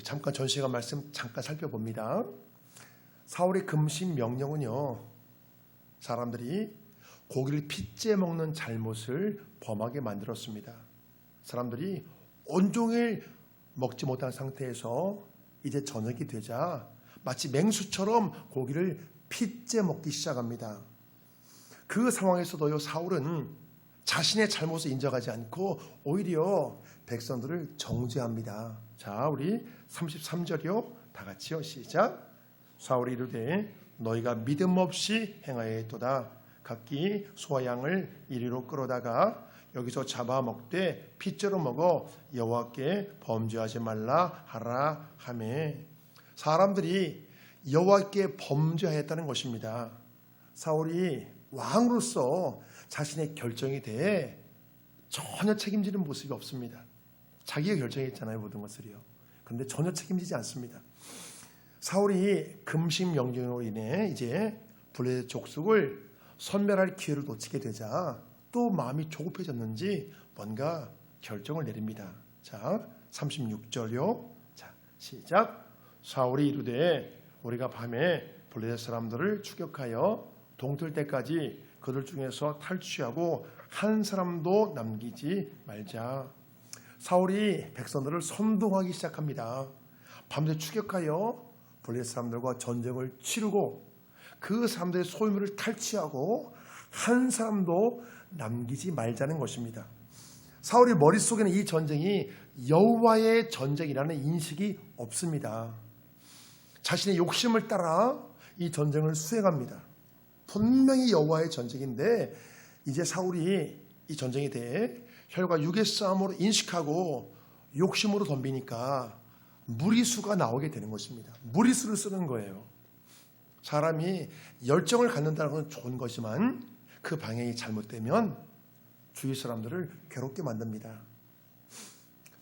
잠깐 전시간 말씀 잠깐 살펴봅니다. 사울의 금신 명령은요, 사람들이 고기를 핏째 먹는 잘못을 범하게 만들었습니다. 사람들이 온종일 먹지 못한 상태에서 이제 저녁이 되자 마치 맹수처럼 고기를 핏째 먹기 시작합니다. 그 상황에서도요, 사울은 자신의 잘못을 인정하지 않고 오히려 백성들을 정죄합니다. 자, 우리 33절이요. 다 같이요. 시작. 사울이 이르되 너희가 믿음 없이 행하였도다. 각기 소와 양을 이리로 끌어다가 여기서 잡아먹되 핏째로 먹어 여호와께 범죄하지 말라 하라 하매. 사람들이 여호와께 범죄하였다는 것입니다. 사울이 왕으로서 자신의 결정에 대해 전혀 책임지는 모습이 없습니다. 자기가 결정했잖아요, 모든 것을요. 그런데 전혀 책임지지 않습니다. 사울이 금신 명령으로 인해 이제 블레셋 족속을 선멸할 기회를 놓치게 되자 또 마음이 조급해졌는지 뭔가 결정을 내립니다. 자, 36절요. 자, 시작. 사울이 이르되 우리가 밤에 블레셋 사람들을 추격하여 동틀 때까지 그들 중에서 탈취하고 한 사람도 남기지 말자. 사울이 백성들을 선동하기 시작합니다. 밤새 추격하여 블레셋 사람들과 전쟁을 치르고 그 사람들의 소유물을 탈취하고 한 사람도 남기지 말자는 것입니다. 사울의 머릿속에는 이 전쟁이 여호와의 전쟁이라는 인식이 없습니다. 자신의 욕심을 따라 이 전쟁을 수행합니다. 분명히 여호와의 전쟁인데 이제 사울이 이 전쟁에 대해 혈과 육의 싸움으로 인식하고 욕심으로 덤비니까 무리수가 나오게 되는 것입니다. 무리수를 쓰는 거예요. 사람이 열정을 갖는다는 건 좋은 것이지만 그 방향이 잘못되면 주위 사람들을 괴롭게 만듭니다.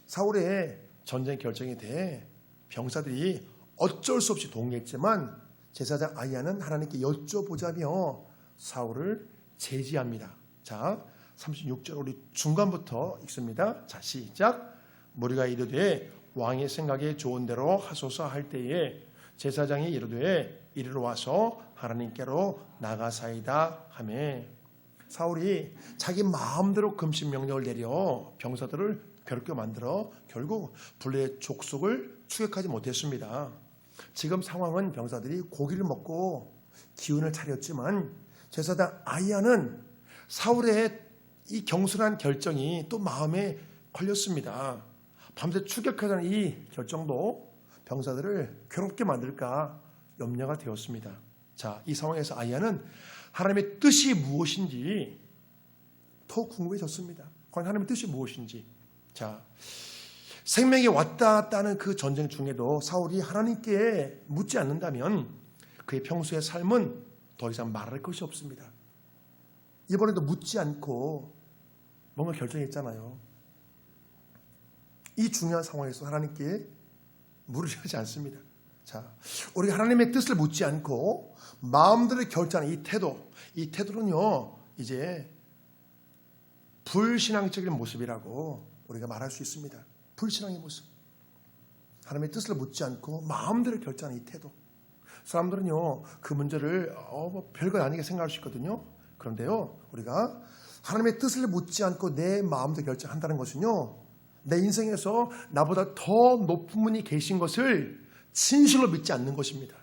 사울의 전쟁 결정에 대해 병사들이 어쩔 수 없이 동의했지만 제사장 아히야는 하나님께 여쭤보자며 사울을 제지합니다. 자, 36절 우리 중간부터 읽습니다. 자, 시작. 무리가 이르되 왕의 생각에 좋은 대로 하소서 할 때에 제사장이 이르되 이리로 와서 하나님께로 나가사이다 하매. 사울이 자기 마음대로 금신 명령을 내려 병사들을 괴롭게 만들어 결국 블레셋 족속을 추격하지 못했습니다. 지금 상황은 병사들이 고기를 먹고 기운을 차렸지만 제사장 아히야는 사울의 이 경솔한 결정이 또 마음에 걸렸습니다. 밤새 추격하자는 이 결정도 병사들을 괴롭게 만들까 염려가 되었습니다. 자, 이 상황에서 아히야는 하나님의 뜻이 무엇인지 더 궁금해졌습니다. 과연 하나님의 뜻이 무엇인지. 자, 생명이 왔다 갔다 하는 그 전쟁 중에도 사울이 하나님께 묻지 않는다면 그의 평소의 삶은 더 이상 말할 것이 없습니다. 이번에도 묻지 않고 뭔가 결정했잖아요. 이 중요한 상황에서 하나님께 물으려지 않습니다. 자, 우리가 하나님의 뜻을 묻지 않고 마음대로 결정하는 이 태도는요, 이제 불신앙적인 모습이라고 우리가 말할 수 있습니다. 불신앙의 모습. 하나님의 뜻을 묻지 않고 마음대로 결정하는 이 태도. 사람들은요, 그 문제를 별거 아니게 생각할 수 있거든요. 그런데요, 우리가 하나님의 뜻을 묻지 않고 내 마음대로 결정한다는 것은요, 내 인생에서 나보다 더 높은 분이 계신 것을 진실로 믿지 않는 것입니다.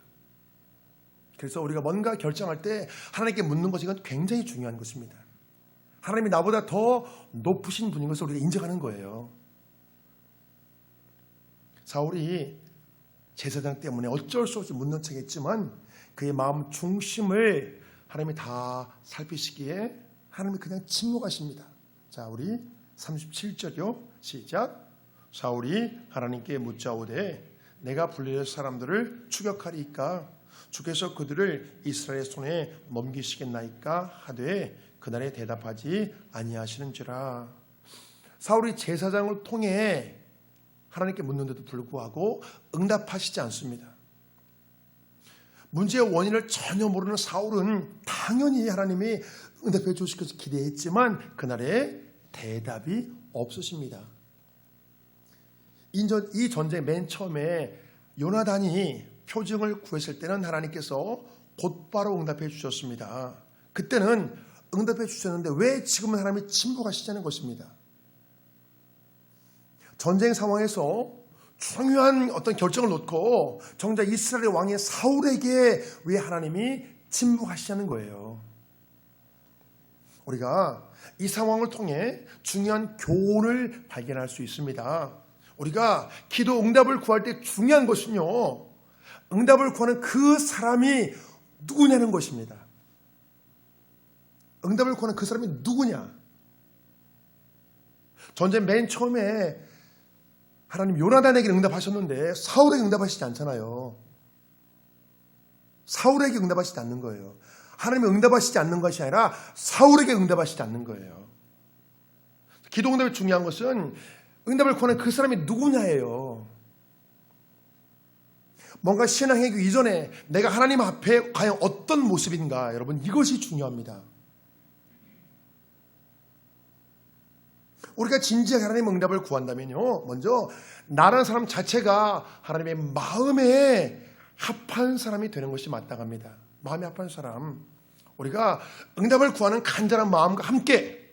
그래서 우리가 뭔가 결정할 때 하나님께 묻는 것이 이건 굉장히 중요한 것입니다. 하나님이 나보다 더 높으신 분인 것을 우리가 인정하는 거예요. 사울이 제사장 때문에 어쩔 수 없이 묻는 척했지만 그의 마음 중심을 하나님이 다 살피시기에 하나님이 그냥 침묵하십니다. 자, 우리 37절이요. 시작. 사울이 하나님께 묻자오되 내가 블레셋 사람들을 추격하리이까 주께서 그들을 이스라엘의 손에 넘기시겠나이까 하되 그날에 대답하지 아니하시는지라. 사울이 제사장을 통해 하나님께 묻는데도 불구하고 응답하시지 않습니다. 문제의 원인을 전혀 모르는 사울은 당연히 하나님이 응답해 주실 것을 기대했지만 그날에 대답이 없으십니다. 이 전쟁 맨 처음에 요나단이 표징을 구했을 때는 하나님께서 곧바로 응답해 주셨습니다. 그때는 응답해 주셨는데 왜 지금은 하나님이 침묵하시자는 것입니다. 전쟁 상황에서 중요한 어떤 결정을 놓고 정작 이스라엘의 왕인 사울에게 왜 하나님이 침묵하시자는 거예요. 우리가 이 상황을 통해 중요한 교훈을 발견할 수 있습니다. 우리가 기도 응답을 구할 때 중요한 것은요, 응답을 구하는 그 사람이 누구냐는 것입니다. 응답을 구하는 그 사람이 누구냐? 전쟁 맨 처음에 하나님 요나단에게 응답하셨는데 사울에게 응답하시지 않잖아요. 사울에게 응답하시지 않는 거예요. 하나님이 응답하시지 않는 것이 아니라 사울에게 응답하시지 않는 거예요. 기도 응답이 중요한 것은 응답을 구하는 그 사람이 누구냐예요. 뭔가 신앙하기 이전에 내가 하나님 앞에 과연 어떤 모습인가, 여러분, 이것이 중요합니다. 우리가 진지하게 하나님의 응답을 구한다면요, 먼저 나라는 사람 자체가 하나님의 마음에 합한 사람이 되는 것이 마땅합니다. 마음에 합한 사람. 우리가 응답을 구하는 간절한 마음과 함께,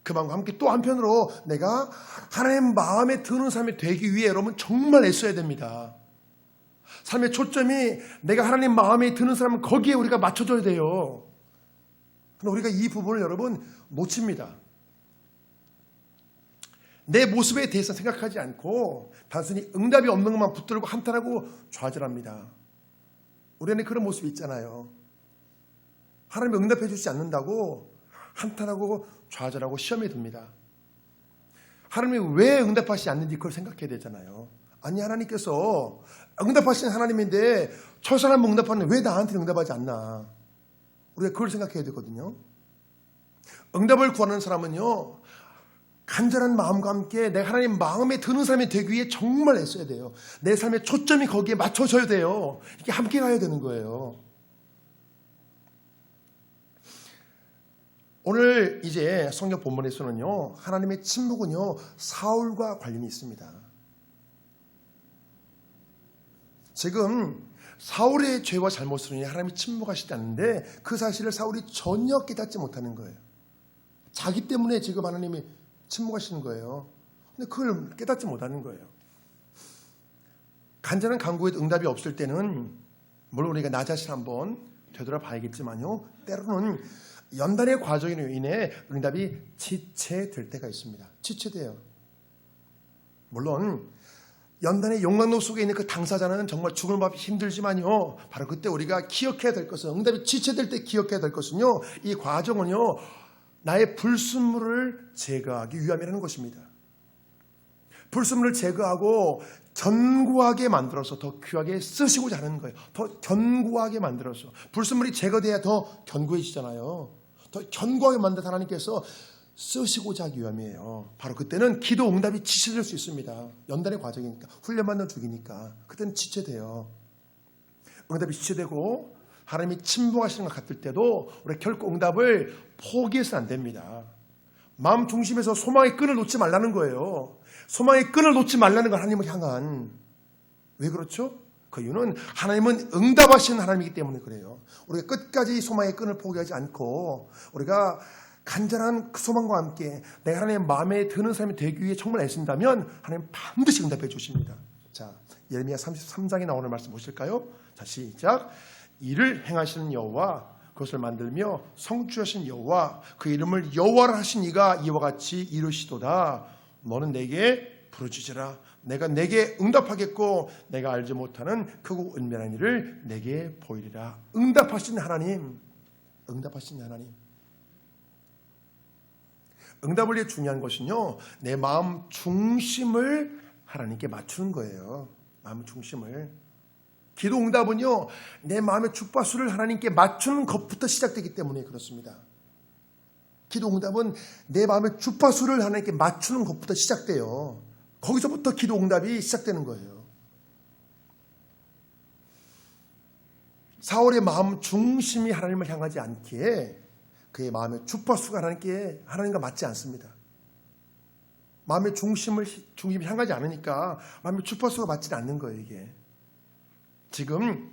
그 마음과 함께 또 한편으로 내가 하나님의 마음에 드는 사람이 되기 위해 여러분 정말 애써야 됩니다. 삶의 초점이 내가 하나님 마음에 드는 사람은 거기에 우리가 맞춰줘야 돼요. 근데 우리가 이 부분을 여러분 놓칩니다. 내 모습에 대해서 생각하지 않고 단순히 응답이 없는 것만 붙들고 한탄하고 좌절합니다. 우리는 그런 모습이 있잖아요. 하나님이 응답해 주지 않는다고 한탄하고 좌절하고 시험에 듭니다. 하나님이 왜 응답하시지 않는지 그걸 생각해야 되잖아요. 아니, 하나님께서 응답하시는 하나님인데 저 사람 응답하는데 왜 나한테 응답하지 않나? 우리가 그걸 생각해야 되거든요. 응답을 구하는 사람은요, 간절한 마음과 함께 내가 하나님 마음에 드는 사람이 되기 위해 정말 애써야 돼요. 내 삶의 초점이 거기에 맞춰져야 돼요. 이게 함께 가야 되는 거예요. 오늘 이제 성경 본문에서는요, 하나님의 침묵은요, 사울과 관련이 있습니다. 지금 사울의 죄와 잘못으로 인해 하나님이 침묵하시지 않는데 그 사실을 사울이 전혀 깨닫지 못하는 거예요. 자기 때문에 지금 하나님이 침묵하시는 거예요. 근데 그걸 깨닫지 못하는 거예요. 간절한 간구에 응답이 없을 때는 물론 우리가 나 자신 한번 되돌아봐야겠지만요, 때로는 연단의 과정으로 인해 응답이 지체될 때가 있습니다. 지체돼요. 물론 연단의 용광로 속에 있는 그 당사자는 정말 죽을 밥이 힘들지만요, 바로 그때 우리가 기억해야 될 것은, 응답이 지체될 때 기억해야 될 것은요, 이 과정은요, 나의 불순물을 제거하기 위함이라는 것입니다. 불순물을 제거하고 견고하게 만들어서 더 귀하게 쓰시고자 하는 거예요. 더 견고하게 만들어서. 불순물이 제거돼야 더 견고해지잖아요. 더 견고하게 만든 하나님께서 쓰시고자 하기 위함이에요. 바로 그때는 기도 응답이 지체될 수 있습니다. 연단의 과정이니까, 훈련받는 중이니까 그때는 지체돼요. 응답이 지체되고 하나님이 침묵하시는 것 같을 때도 우리 결코 응답을 포기해서는 안 됩니다. 마음 중심에서 소망의 끈을 놓지 말라는 거예요. 소망의 끈을 놓지 말라는 건 하나님을 향한. 왜 그렇죠? 그 이유는 하나님은 응답하시는 하나님이기 때문에 그래요. 우리가 끝까지 소망의 끈을 포기하지 않고 우리가 간절한 그 소망과 함께 내가 하나님의 마음에 드는 사람이 되기 위해 정말 애쓴다면 하나님 반드시 응답해 주십니다. 자, 예레미야 33장에 나오는 말씀 보실까요? 자, 시작. 이를 행하시는 여호와, 그것을 만들며 성취하신 여호와, 그 이름을 여호와라 하신 이가 이와 같이 이르시도다. 너는 내게 부르짖으라. 내가 내게 응답하겠고 내가 알지 못하는 크고 은밀한 일을 내게 보이리라. 응답하신 하나님, 응답하신 하나님. 응답을 위해 중요한 것은요, 내 마음 중심을 하나님께 맞추는 거예요. 마음 중심을. 기도 응답은요, 내 마음의 주파수를 하나님께 맞추는 것부터 시작되기 때문에 그렇습니다. 기도 응답은 내 마음의 주파수를 하나님께 맞추는 것부터 시작돼요. 거기서부터 기도 응답이 시작되는 거예요. 사울의 마음 중심이 하나님을 향하지 않기에 그의 마음의 주파수가 하나님과 맞지 않습니다. 마음의 중심이 향하지 않으니까 마음의 주파수가 맞지 않는 거예요, 이게. 지금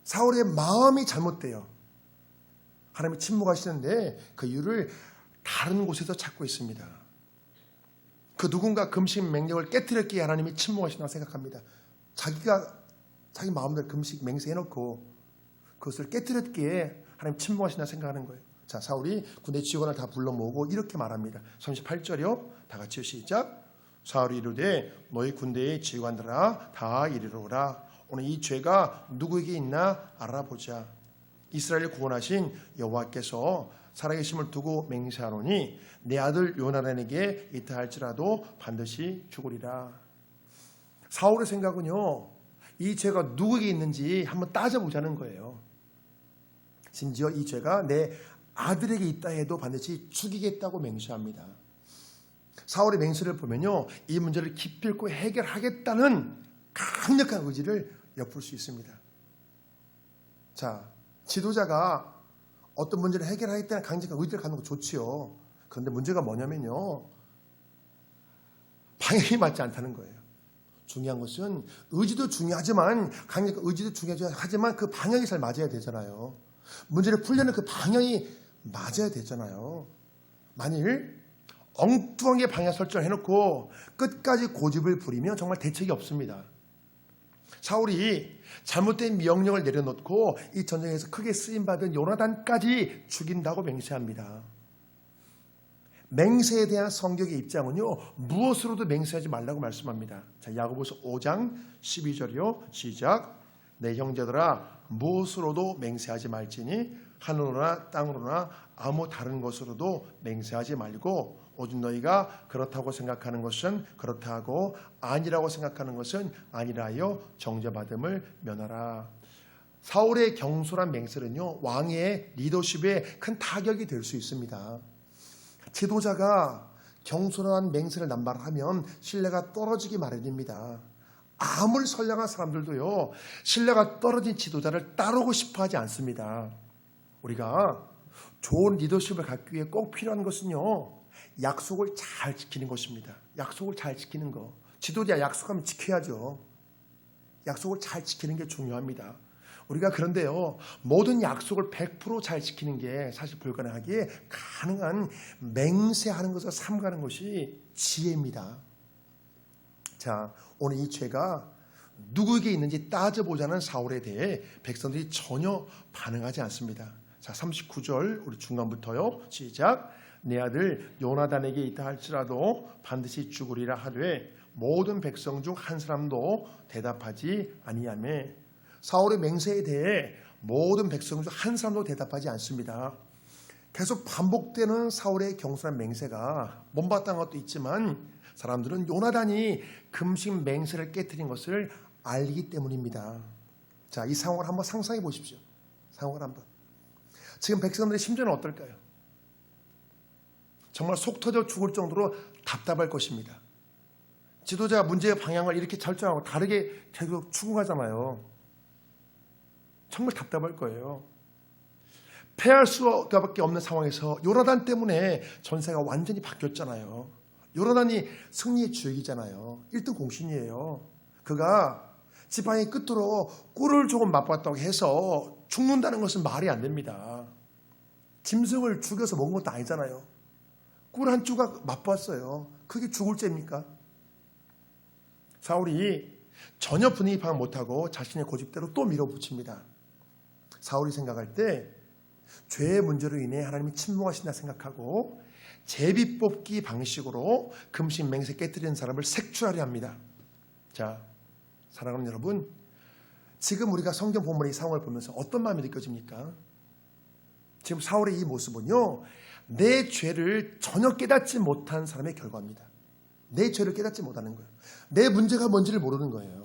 사울의 마음이 잘못돼요. 하나님이 침묵하시는데 그 이유를 다른 곳에서 찾고 있습니다. 그 누군가 금식 맹령을 깨뜨렸기에 하나님이 침묵하신다고 생각합니다. 자기 마음대로 금식 맹세해놓고 그것을 깨뜨렸기에 하나님 침묵하신다고 생각하는 거예요. 자, 사울이 군대 지휘관을 다 불러 모으고 이렇게 말합니다. 38절이요. 다 같이요. 시작. 사울이 이르되 너희 군대의 지휘관들아 다 이리로오라. 오늘 이 죄가 누구에게 있나 알아보자. 이스라엘을 구원하신 여호와께서 살아계심을 두고 맹세하노니 내 아들 요나단에게 있다 할지라도 반드시 죽으리라. 사울의 생각은요, 이 죄가 누구에게 있는지 한번 따져보자는 거예요. 심지어 이 죄가 내 아들에게 있다 해도 반드시 죽이겠다고 맹세합니다. 사울의 맹세를 보면요, 이 문제를 기필코 해결하겠다는 강력한 의지를 엿볼 수 있습니다. 자, 지도자가 어떤 문제를 해결하겠다는 강력한 의지를 갖는 거 좋지요. 그런데 문제가 뭐냐면요, 방향이 맞지 않다는 거예요. 중요한 것은 의지도 중요하지만 강력한 의지도 중요하지만 그 방향이 잘 맞아야 되잖아요. 문제를 풀려는 그 방향이 맞아야 되잖아요. 만일 엉뚱하게 방향 설정을 해놓고 끝까지 고집을 부리면 정말 대책이 없습니다. 사울이 잘못된 명령을 내려놓고 이 전쟁에서 크게 쓰임받은 요나단까지 죽인다고 맹세합니다. 맹세에 대한 성경의 입장은요, 무엇으로도 맹세하지 말라고 말씀합니다. 자, 야고보서 5장 12절이요. 시작. 내 형제들아 무엇으로도 맹세하지 말지니 하늘로나 땅으로나 아무 다른 것으로도 맹세하지 말고 오직 너희가 그렇다고 생각하는 것은 그렇다 하고 아니라고 생각하는 것은 아니라 하여 정죄받음을 면하라. 사울의 경솔한 맹세는요, 왕의 리더십에 큰 타격이 될 수 있습니다. 지도자가 경솔한 맹세를 남발하면 신뢰가 떨어지기 마련입니다. 아무리 선량한 사람들도요, 신뢰가 떨어진 지도자를 따르고 싶어 하지 않습니다. 우리가 좋은 리더십을 갖기 위해 꼭 필요한 것은요, 약속을 잘 지키는 것입니다. 약속을 잘 지키는 거. 지도자 약속하면 지켜야죠. 약속을 잘 지키는 게 중요합니다. 우리가 그런데요, 모든 약속을 100% 잘 지키는 게 사실 불가능하기에 가능한 맹세하는 것을 삼가는 것이 지혜입니다. 자, 오늘 이 죄가 누구에게 있는지 따져보자는 사울에 대해 백성들이 전혀 반응하지 않습니다. 자, 39절 우리 중간부터요. 시작. 내 아들 요나단에게 있다 할지라도 반드시 죽으리라 하되 모든 백성 중 한 사람도 대답하지 아니하며. 사울의 맹세에 대해 모든 백성 중 한 사람도 대답하지 않습니다. 계속 반복되는 사울의 경솔한 맹세가 못마땅한 것도 있지만 사람들은 요나단이 금식 맹세를 깨뜨린 것을 알기 때문입니다. 자, 이 상황을 한번 상상해 보십시오. 상황을 한번. 지금 백성들의 심정은 어떨까요? 정말 속 터져 죽을 정도로 답답할 것입니다. 지도자가 문제의 방향을 이렇게 결정하고 다르게 계속 추궁하잖아요. 정말 답답할 거예요. 패할 수밖에 없는 상황에서 요나단 때문에 전세가 완전히 바뀌었잖아요. 요나단이 승리의 주역이잖아요. 1등 공신이에요. 그가 지팡이 끝으로 꿀을 조금 맛봤다고 해서 죽는다는 것은 말이 안 됩니다. 짐승을 죽여서 먹은 것도 아니잖아요. 꿀 한 조각 맛봤어요. 그게 죽을 죄입니까? 사울이 전혀 분위기 파악 못하고 자신의 고집대로 또 밀어붙입니다. 사울이 생각할 때 죄의 문제로 인해 하나님이 침묵하신다 생각하고 제비 뽑기 방식으로 금식 맹세 깨뜨리는 사람을 색출하려 합니다. 자, 사랑하는 여러분, 지금 우리가 성경 본문의 이 상황을 보면서 어떤 마음이 느껴집니까? 지금 사울의 이 모습은요, 내 죄를 전혀 깨닫지 못한 사람의 결과입니다. 내 죄를 깨닫지 못하는 거예요. 내 문제가 뭔지를 모르는 거예요.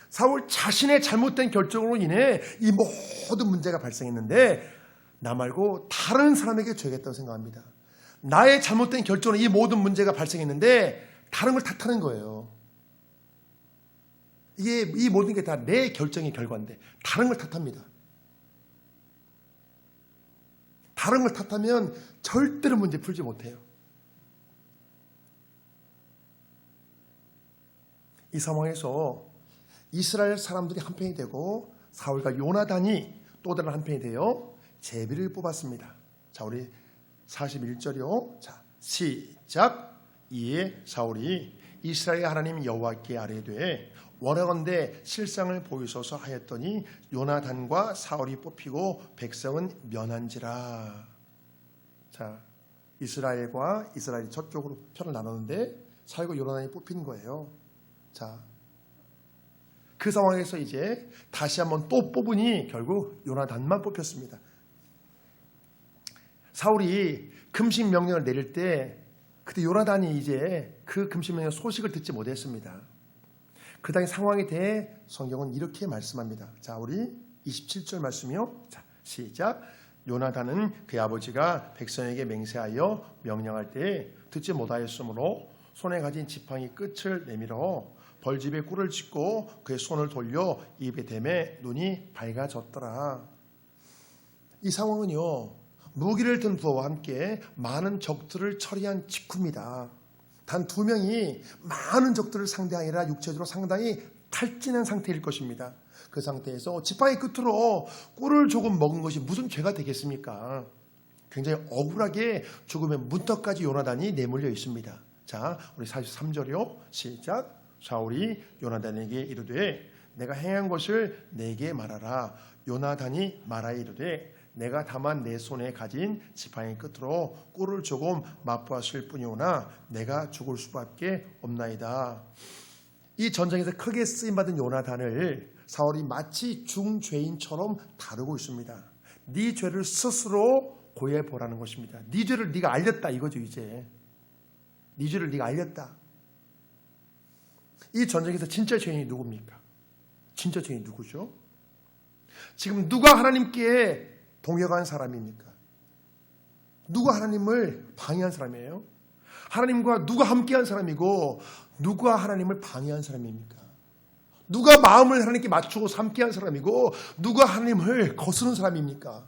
사울 자신의 잘못된 결정으로 인해 이 모든 문제가 발생했는데 나 말고 다른 사람에게 죄가 있다고 생각합니다. 나의 잘못된 결정으로 이 모든 문제가 발생했는데 다른 걸 탓하는 거예요. 이 모든 게 다 내 결정의 결과인데 다른 걸 탓합니다. 다른 걸 탓하면 절대로 문제 풀지 못해요. 이 상황에서 이스라엘 사람들이 한편이 되고 사울과 요나단이 또 다른 한편이 되어 제비를 뽑았습니다. 자, 우리 41절이요. 자, 시작. 이에 사울이 이스라엘 하나님 여호와께 아뢰되 원하건대 실상을 보이소서 하였더니 요나단과 사울이 뽑히고 백성은 면한지라. 자, 이스라엘과 이스라엘이 저쪽으로 편을 나눴는데 사울과 요나단이 뽑힌 거예요. 자, 그 상황에서 이제 다시 한번 또 뽑으니 결국 요나단만 뽑혔습니다. 사울이 금식 명령을 내릴 때 그때 요나단이 이제 그 금식 명령 소식을 듣지 못했습니다. 그 당시 상황에 대해 성경은 이렇게 말씀합니다. 자, 우리 27절 말씀이요. 자, 시작. 요나단은 그의 아버지가 백성에게 맹세하여 명령할 때 듣지 못하였으므로 손에 가진 지팡이 끝을 내밀어 벌집에 꿀을 찢고 그의 손을 돌려 입에 대매 눈이 밝아졌더라. 이 상황은요, 무기를 든 부하와 함께 많은 적들을 처리한 직후입니다. 단 2명이 많은 적들을 상대하니라 육체적으로 상당히 탈진한 상태일 것입니다. 그 상태에서 지팡이 끝으로 꿀을 조금 먹은 것이 무슨 죄가 되겠습니까? 굉장히 억울하게 죽음의 문턱까지 요나단이 내몰려 있습니다. 자, 우리 43절이요. 시작. 사울이 요나단에게 이르되 내가 행한 것을 내게 말하라. 요나단이 말하여 이르되 내가 다만 내 손에 가진 지팡이 끝으로 꿀을 조금 맛보았을 뿐이오나 내가 죽을 수밖에 없나이다. 이 전쟁에서 크게 쓰임받은 요나단을 사울이 마치 중죄인처럼 다루고 있습니다. 네 죄를 스스로 고해해 보라는 것입니다. 네 죄를 네가 알렸다 이거죠. 이제 네 죄를 네가 알렸다. 이 전쟁에서 진짜 죄인이 누굽니까? 진짜 죄인이 누구죠? 지금 누가 하나님께 동역한 사람입니까? 누가 하나님을 방해한 사람이에요? 하나님과 누가 함께한 사람이고 누가 하나님을 방해한 사람입니까? 누가 마음을 하나님께 맞추고 함께한 사람이고 누가 하나님을 거스른 사람입니까?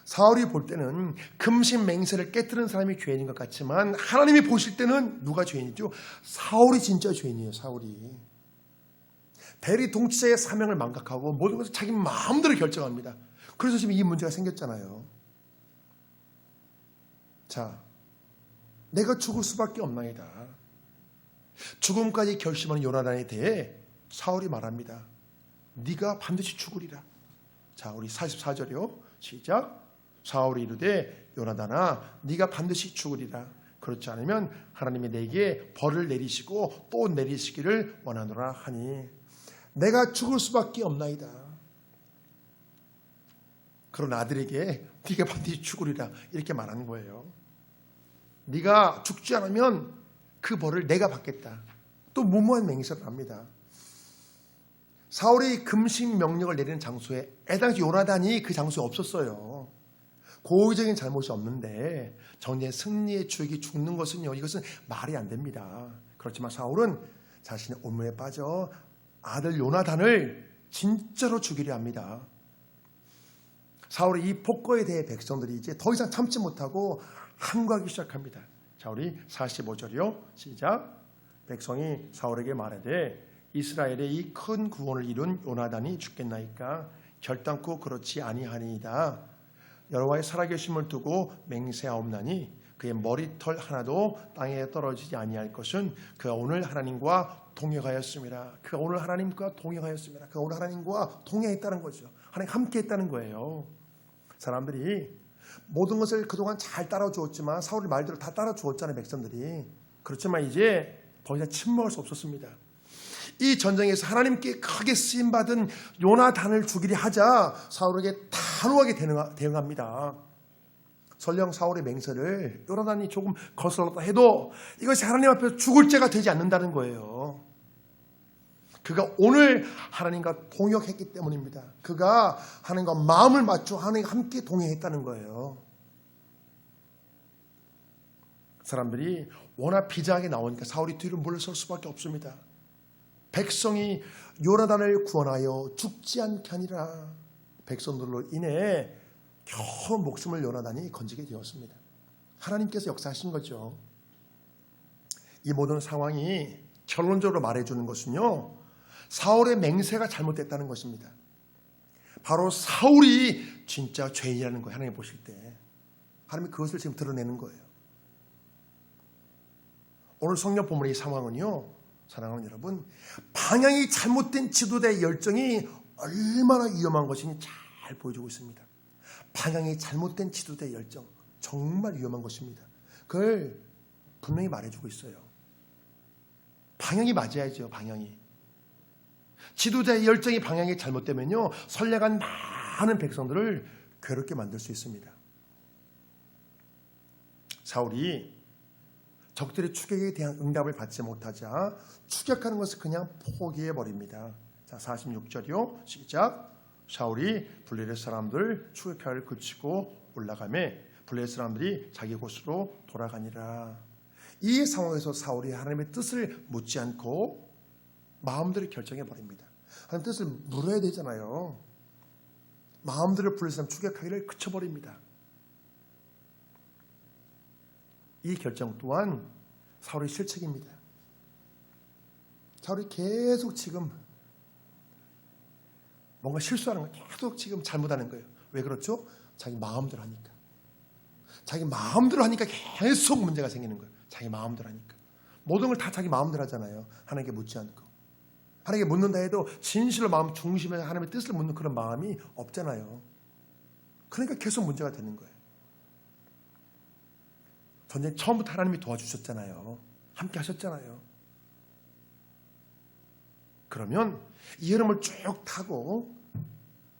사울이 볼 때는 금식 맹세를 깨뜨린 사람이 죄인인 것 같지만 하나님이 보실 때는 누가 죄인이죠? 사울이 진짜 죄인이에요. 사울이. 대리 통치자의 사명을 망각하고 모든 것을 자기 마음대로 결정합니다. 그래서 지금 이 문제가 생겼잖아요. 자, 내가 죽을 수밖에 없나이다. 죽음까지 결심하는 요나단에 대해 사울이 말합니다. 네가 반드시 죽으리라. 자, 우리 44절이요. 시작. 사울이 이르되 요나단아 네가 반드시 죽으리라. 그렇지 않으면 하나님이 내게 벌을 내리시고 또 내리시기를 원하노라 하니 내가 죽을 수밖에 없나이다. 그런 아들에게 네가 반드시 죽으리라 이렇게 말하는 거예요. 네가 죽지 않으면 그 벌을 내가 받겠다. 또 무모한 맹세를 합니다. 사울이 금식 명령을 내리는 장소에 당시 요나단이 그 장소에 없었어요. 고의적인 잘못이 없는데 전쟁 승리의 주역이 죽는 것은요, 이것은 말이 안 됩니다. 그렇지만 사울은 자신의 온몸에 빠져 아들 요나단을 진짜로 죽이려 합니다. 사울의 이 폭거에 대해 백성들이 이제 더 이상 참지 못하고 항거하기 시작합니다. 자, 우리 45절이요. 시작. 백성이 사울에게 말하되 이스라엘의 이 큰 구원을 이룬 요나단이 죽겠나이까? 결단코 그렇지 아니하니이다. 여호와의 살아계심을 두고 맹세하옵나니 그의 머리털 하나도 땅에 떨어지지 아니할 것은 그가 오늘 하나님과 동역하였습니다. 그가 오늘 하나님과 동역하였습니다. 그가 오늘 하나님과 동행했다는 거죠. 하나님 함께 했다는 거예요. 사람들이 모든 것을 그동안 잘 따라주었지만 사울의 말대로 다 따라주었잖아요. 백성들이. 그렇지만 이제 더 이상 침묵할 수 없었습니다. 이 전쟁에서 하나님께 크게 쓰임받은 요나단을 죽이려 하자 사울에게 단호하게 대응합니다. 설령 사울의 맹세를 요나단이 조금 거슬렀다 해도 이것이 하나님 앞에서 죽을 죄가 되지 않는다는 거예요. 그가 오늘 하나님과 동역했기 때문입니다. 그가 하나님과 마음을 맞추어 하나님과 함께 동행했다는 거예요. 사람들이 워낙 비장하게 나오니까 사울이 뒤로 물러설 수밖에 없습니다. 백성이 요나단을 구원하여 죽지 않게 하니라. 백성들로 인해 겨우 목숨을 요나단이 건지게 되었습니다. 하나님께서 역사하신 거죠. 이 모든 상황이 결론적으로 말해주는 것은요, 사울의 맹세가 잘못됐다는 것입니다. 바로 사울이 진짜 죄인이라는 거예요. 하나님 보실 때 하나님이 그것을 지금 드러내는 거예요. 오늘 성경 본문의 이 상황은요, 사랑하는 여러분, 방향이 잘못된 지도자의 열정이 얼마나 위험한 것인지 잘 보여주고 있습니다. 방향이 잘못된 지도자의 열정, 정말 위험한 것입니다. 그걸 분명히 말해주고 있어요. 방향이 맞아야죠. 방향이. 지도자의 열정이 방향이 잘못되면요, 선량한 많은 백성들을 괴롭게 만들 수 있습니다. 사울이 적들의 추격에 대한 응답을 받지 못하자 추격하는 것을 그냥 포기해버립니다. 자, 46절이요. 시작. 사울이 블레셋 사람들 추격을 그치고 올라가매 블레셋 사람들이 자기 곳으로 돌아가니라. 이 상황에서 사울이 하나님의 뜻을 묻지 않고 마음대로 결정해버립니다. 하나님 뜻을 물어야 되잖아요. 마음대로 블레셋 사람 추격하기를 그쳐버립니다. 이 결정 또한 사울의 실책입니다. 사울이 계속 지금 뭔가 실수하는 거, 계속 지금 잘못하는 거예요. 왜 그렇죠? 자기 마음대로 하니까. 자기 마음대로 하니까 계속 문제가 생기는 거예요. 자기 마음대로 하니까. 모든 걸 다 자기 마음대로 하잖아요. 하나님께 묻지 않고. 하나님께 묻는다 해도 진실로 마음 중심에서 하나님의 뜻을 묻는 그런 마음이 없잖아요. 그러니까 계속 문제가 되는 거예요. 전쟁 처음부터 하나님이 도와주셨잖아요. 함께 하셨잖아요. 그러면 이 흐름을 쭉 타고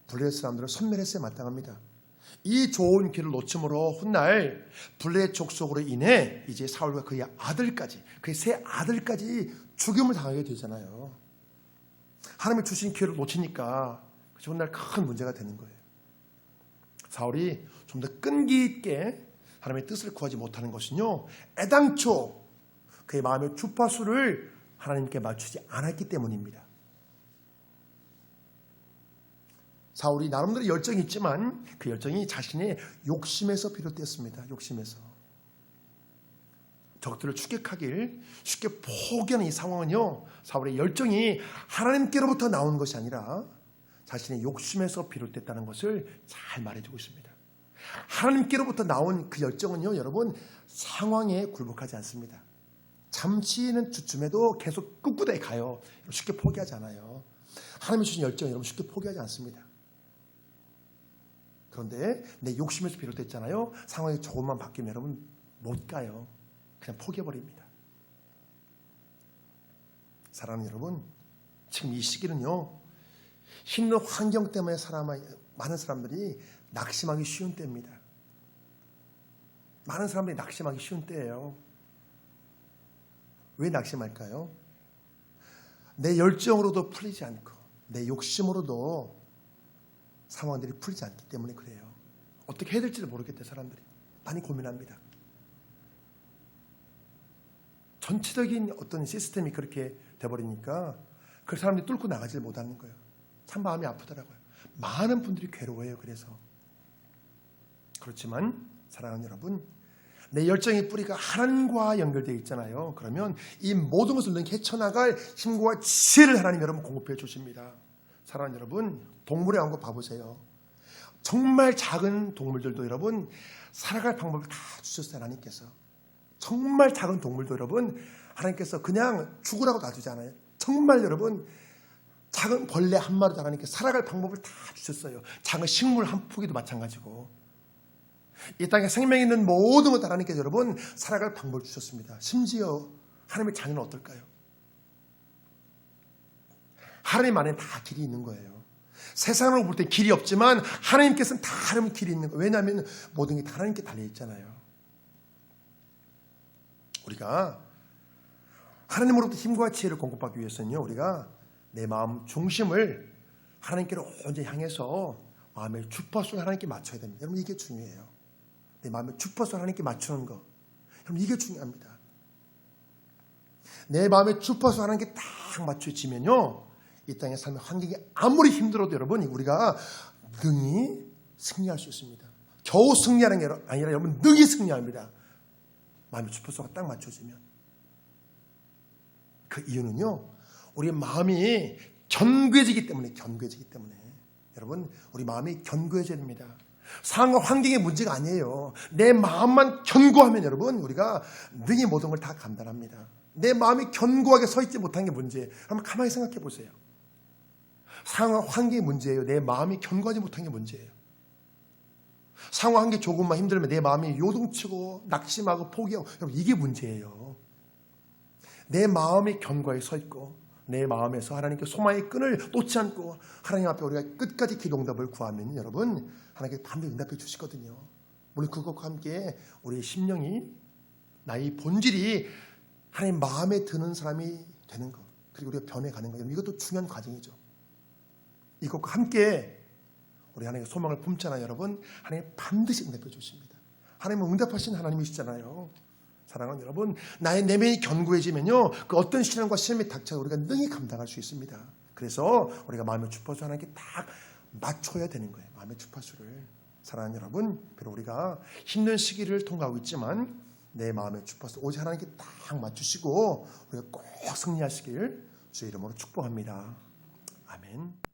블레셋 사람들은 선멸했어야 마땅합니다. 이 좋은 길을 놓침으로 훗날 블레셋 족속으로 인해 이제 사울과 그의 아들까지, 그의 세 아들까지 죽임을 당하게 되잖아요. 하나님이 주신 기회를 놓치니까 훗날 큰 문제가 되는 거예요. 사울이 좀 더 끈기 있게 하나님의 뜻을 구하지 못하는 것은요, 애당초 그의 마음의 주파수를 하나님께 맞추지 않았기 때문입니다. 사울이 나름대로 열정이 있지만 그 열정이 자신의 욕심에서 비롯됐습니다. 욕심에서. 적들을 추격하길 쉽게 포기하는 이 상황은요, 사울의 열정이 하나님께로부터 나온 것이 아니라 자신의 욕심에서 비롯됐다는 것을 잘 말해주고 있습니다. 하나님께로부터 나온 그 열정은요, 여러분, 상황에 굴복하지 않습니다. 잠시는 주춤해도 계속 끝부대에 가요. 쉽게 포기하지 않아요. 하나님이 주신 열정 여러분 쉽게 포기하지 않습니다. 그런데 내 욕심에서 비롯됐잖아요. 상황이 조금만 바뀌면 여러분 못 가요. 그냥 포기해버립니다. 사랑하는 여러분, 지금 이 시기는요, 힘든 환경 때문에 많은 사람들이 낙심하기 쉬운 때입니다. 많은 사람들이 낙심하기 쉬운 때예요. 왜 낙심할까요? 내 열정으로도 풀리지 않고 내 욕심으로도 상황들이 풀리지 않기 때문에 그래요. 어떻게 해야 될지를 모르겠대. 사람들이 많이 고민합니다. 전체적인 어떤 시스템이 그렇게 돼버리니까 그 사람들이 뚫고 나가지 못하는 거예요. 참 마음이 아프더라고요. 많은 분들이 괴로워해요. 그래서 그렇지만 사랑하는 여러분, 내 열정의 뿌리가 하나님과 연결되어 있잖아요. 그러면 이 모든 것을 능히 헤쳐나갈 힘과 지혜를 하나님 여러분 공급해 주십니다. 사랑하는 여러분, 동물의 왕국 봐보세요. 정말 작은 동물들도 여러분 살아갈 방법을 다 주셨어요. 하나님께서. 정말 작은 동물도 여러분 하나님께서 그냥 죽으라고 놔두지 않아요. 정말 여러분 작은 벌레 한 마리도 하나님께서 살아갈 방법을 다 주셨어요. 작은 식물 한 포기도 마찬가지고. 이 땅에 생명 있는 모든 것 하나님께서 여러분 살아갈 방법을 주셨습니다. 심지어 하나님의 자녀는 어떨까요? 하나님 안에 다 길이 있는 거예요. 세상으로 볼 때 길이 없지만 하나님께서는 다 하나님 길이 있는 거예요. 왜냐하면 모든 게 다 하나님께 달려있잖아요. 우리가 하나님으로부터 힘과 지혜를 공급하기 위해서는요, 우리가 내 마음 중심을 하나님께로 온전히 향해서 마음의 주파수를 하나님께 맞춰야 됩니다. 여러분 이게 중요해요. 내 마음의 주파수를 하나님께 맞추는 거. 여러분 이게 중요합니다. 내 마음의 주파수 하나님께 딱 맞춰지면요, 이 땅의 삶의 환경이 아무리 힘들어도 여러분 우리가 능히 승리할 수 있습니다. 겨우 승리하는 게 아니라 여러분 능히 승리합니다. 마음의 주파수가 딱 맞춰지면. 그 이유는요, 우리 마음이 견고해지기 때문에, 여러분, 우리 마음이 견고해져야 됩니다. 상황과 환경의 문제가 아니에요. 내 마음만 견고하면 여러분, 우리가 능히 모든 걸 다 감당합니다. 내 마음이 견고하게 서 있지 못한 게 문제예요. 한번 가만히 생각해 보세요. 상황과 환경의 문제예요. 내 마음이 견고하지 못한 게 문제예요. 상황 환경이 조금만 힘들면 내 마음이 요동치고 낙심하고 포기하고, 여러분, 이게 문제예요. 내 마음이 견고하게 서 있고 내 마음에서 하나님께 소망의 끈을 놓지 않고 하나님 앞에 우리가 끝까지 기도응답을 구하면 여러분, 하나님께 반드시 응답해 주시거든요. 물론 그것과 함께 우리의 심령이, 나의 본질이 하나님 마음에 드는 사람이 되는 것, 그리고 우리가 변해가는 것, 이것도 중요한 과정이죠. 이것과 함께 우리 하나님의 소망을 품잖아요. 여러분, 하나님 반드시 응답해 주십니다. 하나님은 응답하신 하나님이시잖아요. 사랑하는 여러분, 나의 내면이 견고해지면요, 그 어떤 시련과 시험이 닥쳐도 우리가 능히 감당할 수 있습니다. 그래서 우리가 마음의 주파수 하나님께 딱 맞춰야 되는 거예요. 마음의 주파수를. 사랑하는 여러분, 비록 우리가 힘든 시기를 통과하고 있지만 내 마음의 주파수 오직 하나님께 딱 맞추시고 우리가 꼭 승리하시길 주의 이름으로 축복합니다. 아멘.